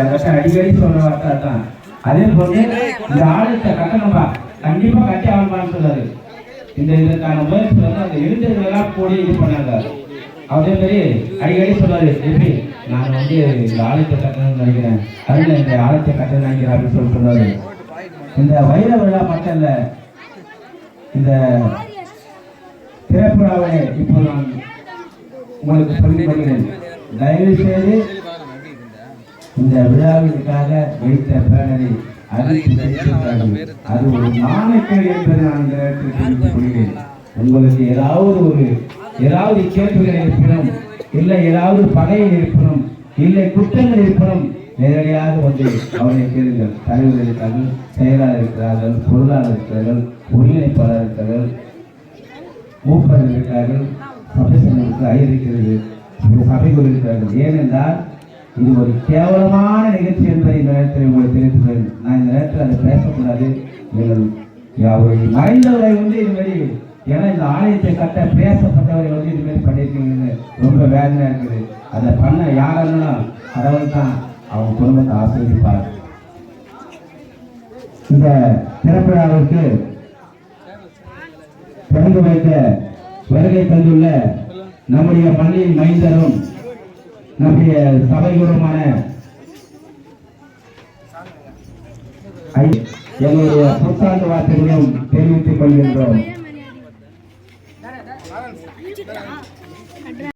அடிக்கடி சொல்ற வார்த்தை தான். அதே போல இந்த ஆலயத்தை கட்டணும்பா, கண்டிப்பா கட்டி ஆகணும்னு சொல்லாரு. இதற்கான முயற்சி வந்து அந்த எழுத்துக்களெல்லாம் கூடி இது பண்ணாங்க. அதே மாதிரி அடிக்கடி சொன்னாரு, எப்படி நான் வந்து இந்த ஆலயத்தை கட்டணும்னு நினைக்கிறேன், அதுல இந்த ஆலயத்தை கட்டணும் நினைக்கிறேன் அப்படின்னு சொல்லி சொன்னாரு. இந்த வைர விழா மட்டும் இல்ல, இந்த திரைப்படாவை இப்போ நான் உங்களுக்கு சொல்லி வருகிறேன். தயவு செய்து இந்த விழாவிற்காக வைத்த பேனரை அது ஒரு நாணயக்கேடு என்பதை நான் இந்த நேரத்தில் தெரிவித்துக் கொள்கிறேன். உங்களுக்கு ஏதாவது கேள்விகள் இருப்பினும், இல்லை ஏதாவது பகையில் இருப்பினும், இல்லை குற்றங்கள் இருப்பினும், நேரடியாக வந்து அவரை கேளுங்கள். தலைவர் இருக்கிறார்கள், செயலாளர் இருக்கிறார்கள், பொருளாளர் இருக்கிறார்கள், ஒருங்கிணைப்பாளர் இருக்கிறார்கள், மூப்பர்கள் இருக்கிறார்கள், சபைக்கு ஐயர் இருக்கிறது, சபைக்குள் இருக்கிறார்கள். ஏனென்றால் இது ஒரு கேவலமான நிகழ்ச்சி என்பதை இந்த நேரத்தில் உங்களுக்கு தெரிவித்துள்ளேன். நான் இந்த நேரத்தில் அதை பேசக்கூடாது. நீங்கள் மறைந்தவரை வந்து இதுமாரி, ஏன்னா இந்த ஆலயத்தை கட்ட பேசப்பட்டவரை வந்து இதுமாரி பண்ணியிருக்கீங்கன்னு ரொம்ப வேதனை இருக்குது. அதை பண்ண யாருன்னா கடவுள் தான் அவங்க குடும்பத்தை ஆசீர்வதிப்பார். இந்த திரைப்படாவிற்கு தொடங்கி வைக்க வருகை தந்துள்ள நம்முடைய பள்ளியின் மைந்தரும் நம்முடைய சபைகுருமான எங்களுடைய புத்தாண்டு வார்த்தைகளையும் தெரிவித்துக் கொள்கின்றோம்.